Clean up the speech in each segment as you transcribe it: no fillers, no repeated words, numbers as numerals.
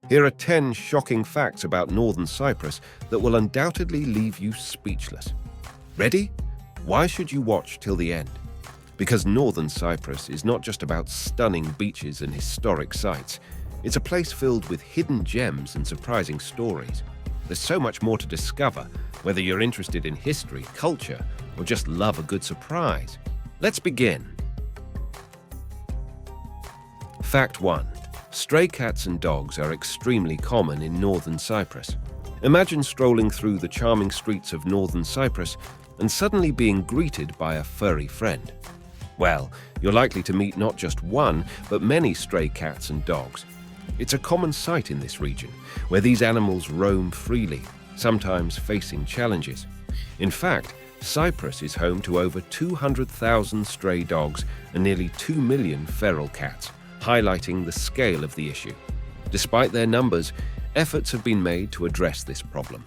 Here are 10 shocking facts about Northern Cyprus that will undoubtedly leave you speechless. Ready? Why should you watch till the end? Because Northern Cyprus is not just about stunning beaches and historic sites. It's a place filled with hidden gems and surprising stories. There's so much more to discover, whether you're interested in history, culture, or just love a good surprise. Let's begin. Fact 1. Stray cats and dogs are extremely common in Northern Cyprus. Imagine strolling through the charming streets of Northern Cyprus and suddenly being greeted by a furry friend. Well, you're likely to meet not just one, but many stray cats and dogs. It's a common sight in this region, where these animals roam freely, sometimes facing challenges. In fact, Cyprus is home to over 200,000 stray dogs and nearly 2 million feral cats, highlighting the scale of the issue. Despite their numbers, efforts have been made to address this problem.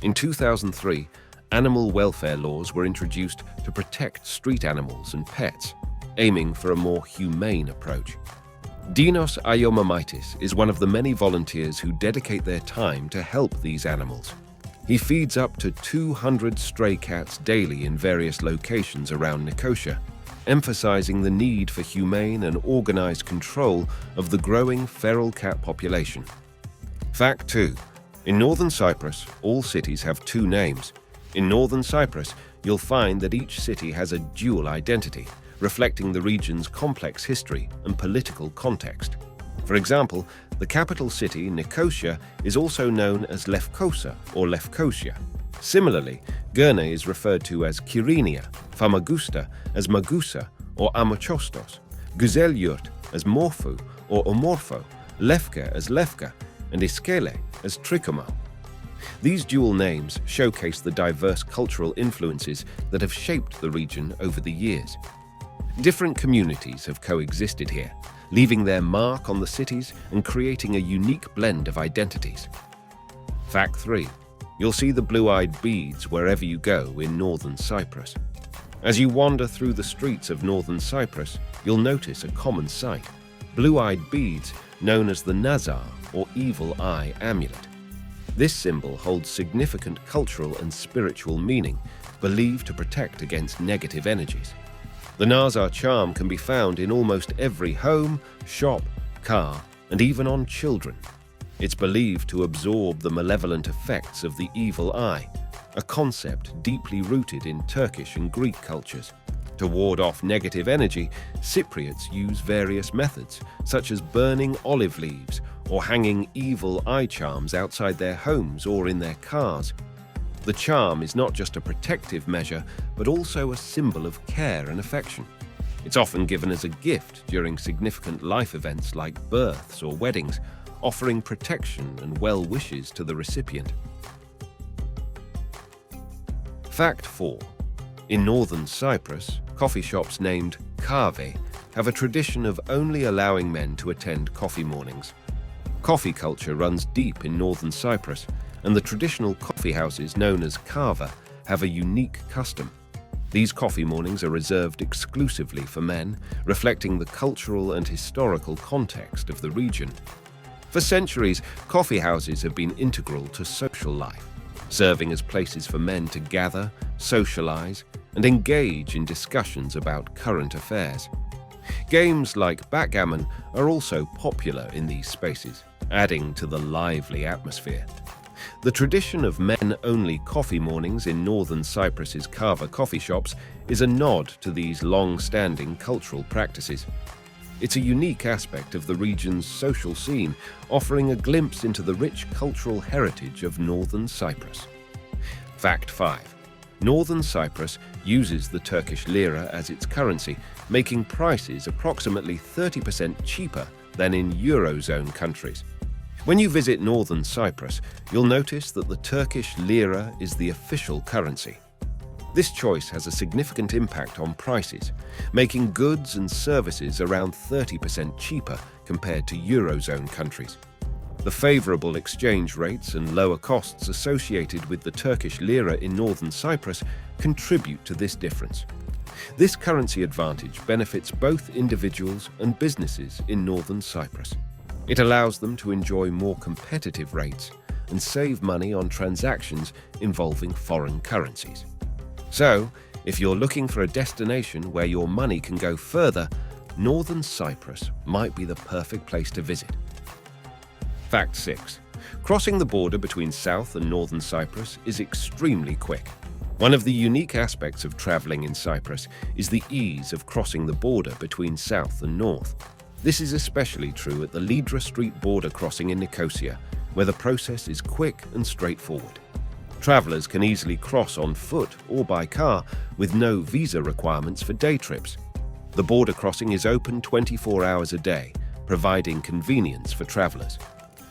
In 2003, animal welfare laws were introduced to protect street animals and pets, aiming for a more humane approach. Dinos Ayomamaitis is one of the many volunteers who dedicate their time to help these animals. He feeds up to 200 stray cats daily in various locations around Nicosia, emphasizing the need for humane and organized control of the growing feral cat population. Fact 2. In Northern Cyprus, all cities have two names. In Northern Cyprus, you'll find that each city has a dual identity, reflecting the region's complex history and political context. For example, the capital city, Nicosia, is also known as Lefkosa or Lefkosia. Similarly, Girne is referred to as Kyrenia, Famagusta as Magusa or Amochostos, Güzelyurt as Morfu or Omorfo, Lefka as Lefka, and Iskele as Trikomo. These dual names showcase the diverse cultural influences that have shaped the region over the years. Different communities have coexisted here, leaving their mark on the cities and creating a unique blend of identities. Fact 3. You'll see the blue-eyed beads wherever you go in Northern Cyprus. As you wander through the streets of Northern Cyprus, you'll notice a common sight: blue-eyed beads known as the nazar or evil eye amulet. This symbol holds significant cultural and spiritual meaning, believed to protect against negative energies. The nazar charm can be found in almost every home, shop, car, and even on children. It's believed to absorb the malevolent effects of the evil eye, a concept deeply rooted in Turkish and Greek cultures. To ward off negative energy, Cypriots use various methods, such as burning olive leaves or hanging evil eye charms outside their homes or in their cars. The charm is not just a protective measure, but also a symbol of care and affection. It's often given as a gift during significant life events like births or weddings, offering protection and well wishes to the recipient. Fact 4. In Northern Cyprus, coffee shops named Kahve have a tradition of only allowing men to attend coffee mornings. Coffee culture runs deep in Northern Cyprus, and the traditional coffee houses known as kava have a unique custom. These coffee mornings are reserved exclusively for men, reflecting the cultural and historical context of the region. For centuries, coffee houses have been integral to social life, serving as places for men to gather, socialize, and engage in discussions about current affairs. Games like backgammon are also popular in these spaces, adding to the lively atmosphere. The tradition of men-only coffee mornings in Northern Cyprus's kava coffee shops is a nod to these long-standing cultural practices. It's a unique aspect of the region's social scene, offering a glimpse into the rich cultural heritage of Northern Cyprus. Fact 5. Northern Cyprus uses the Turkish lira as its currency, making prices approximately 30% cheaper than in Eurozone countries. When you visit Northern Cyprus, you'll notice that the Turkish lira is the official currency. This choice has a significant impact on prices, making goods and services around 30% cheaper compared to Eurozone countries. The favorable exchange rates and lower costs associated with the Turkish lira in Northern Cyprus contribute to this difference. This currency advantage benefits both individuals and businesses in Northern Cyprus. It allows them to enjoy more competitive rates and save money on transactions involving foreign currencies. So, if you're looking for a destination where your money can go further, Northern Cyprus might be the perfect place to visit. Fact 6. Crossing the border between South and Northern Cyprus is extremely quick. One of the unique aspects of traveling in Cyprus is the ease of crossing the border between South and North. This is especially true at the Lira Street border crossing in Nicosia, where the process is quick and straightforward. Travelers can easily cross on foot or by car with no visa requirements for day trips. The border crossing is open 24 hours a day, providing convenience for travelers.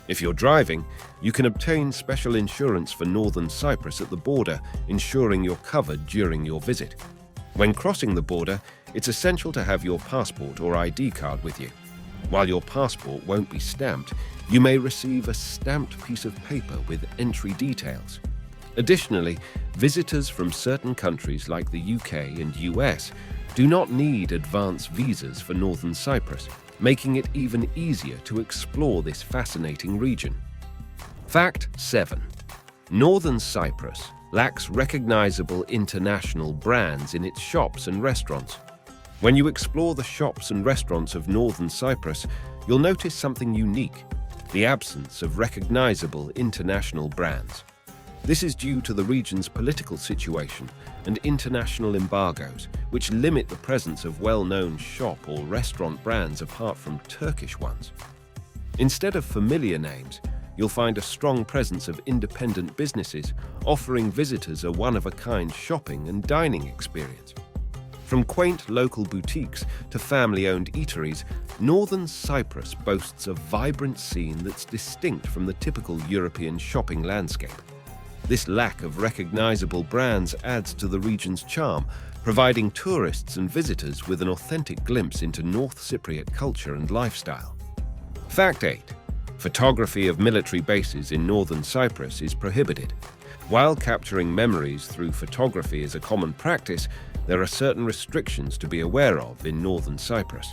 If you're driving, you can obtain special insurance for Northern Cyprus at the border, ensuring you're covered during your visit. When crossing the border, it's essential to have your passport or ID card with you. While your passport won't be stamped, you may receive a stamped piece of paper with entry details. Additionally, visitors from certain countries like the UK and US do not need advance visas for Northern Cyprus, making it even easier to explore this fascinating region. Fact 7. Northern Cyprus lacks recognizable international brands in its shops and restaurants. When you explore the shops and restaurants of Northern Cyprus, you'll notice something unique: the absence of recognizable international brands. This is due to the region's political situation and international embargoes, which limit the presence of well-known shop or restaurant brands apart from Turkish ones. Instead of familiar names, you'll find a strong presence of independent businesses offering visitors a one-of-a-kind shopping and dining experience. From quaint local boutiques to family-owned eateries, Northern Cyprus boasts a vibrant scene that's distinct from the typical European shopping landscape. This lack of recognizable brands adds to the region's charm, providing tourists and visitors with an authentic glimpse into North Cypriot culture and lifestyle. Fact 8. Photography of military bases in Northern Cyprus is prohibited. While capturing memories through photography is a common practice, there are certain restrictions to be aware of in Northern Cyprus.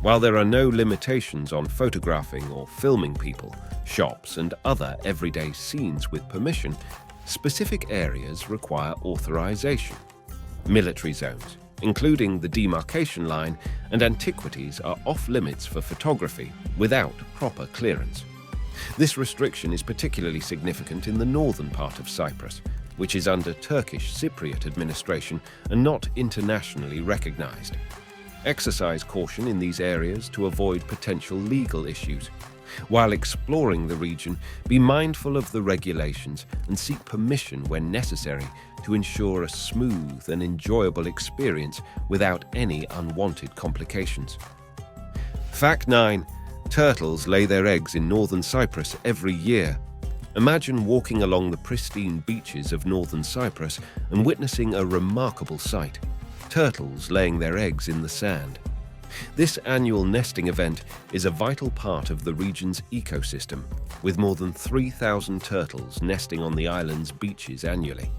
While there are no limitations on photographing or filming people, shops, and other everyday scenes with permission, specific areas require authorization. Military zones, including the demarcation line and antiquities, are off-limits for photography without proper clearance. This restriction is particularly significant in the northern part of Cyprus, which is under Turkish Cypriot administration and not internationally recognized. Exercise caution in these areas to avoid potential legal issues. While exploring the region, be mindful of the regulations and seek permission when necessary to ensure a smooth and enjoyable experience without any unwanted complications. Fact 9. Turtles lay their eggs in Northern Cyprus every year. Imagine walking along the pristine beaches of Northern Cyprus and witnessing a remarkable sight: turtles laying their eggs in the sand. This annual nesting event is a vital part of the region's ecosystem, with more than 3,000 turtles nesting on the island's beaches annually.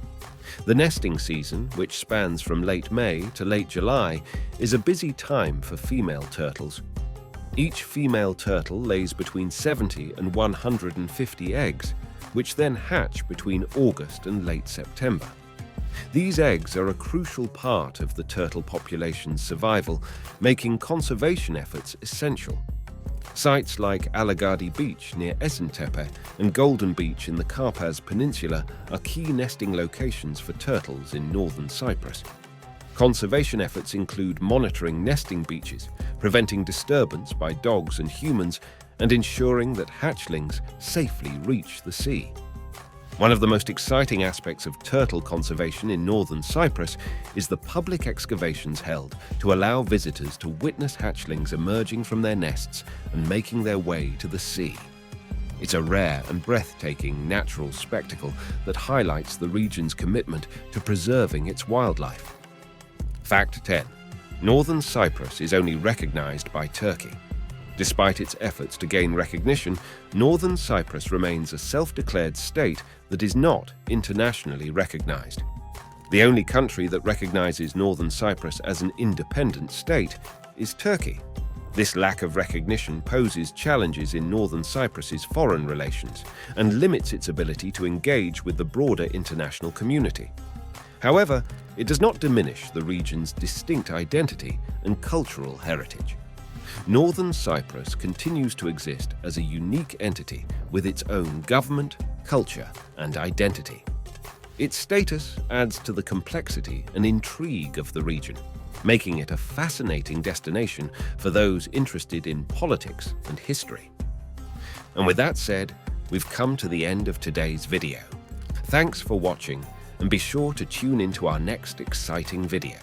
The nesting season, which spans from late May to late July, is a busy time for female turtles. Each female turtle lays between 70 and 150 eggs, which then hatch between August and late September. These eggs are a crucial part of the turtle population's survival, making conservation efforts essential. Sites like Alagadi Beach near Esentepe and Golden Beach in the Karpaz Peninsula are key nesting locations for turtles in Northern Cyprus. Conservation efforts include monitoring nesting beaches, preventing disturbance by dogs and humans, and ensuring that hatchlings safely reach the sea. One of the most exciting aspects of turtle conservation in Northern Cyprus is the public excavations held to allow visitors to witness hatchlings emerging from their nests and making their way to the sea. It's a rare and breathtaking natural spectacle that highlights the region's commitment to preserving its wildlife. Fact 10. Northern Cyprus is only recognized by Turkey. Despite its efforts to gain recognition, Northern Cyprus remains a self-declared state that is not internationally recognized. The only country that recognizes Northern Cyprus as an independent state is Turkey. This lack of recognition poses challenges in Northern Cyprus's foreign relations and limits its ability to engage with the broader international community. However, it does not diminish the region's distinct identity and cultural heritage. Northern Cyprus continues to exist as a unique entity with its own government, culture, and identity. Its status adds to the complexity and intrigue of the region, making it a fascinating destination for those interested in politics and history. And with that said, we've come to the end of today's video. Thanks for watching, and be sure to tune into our next exciting video.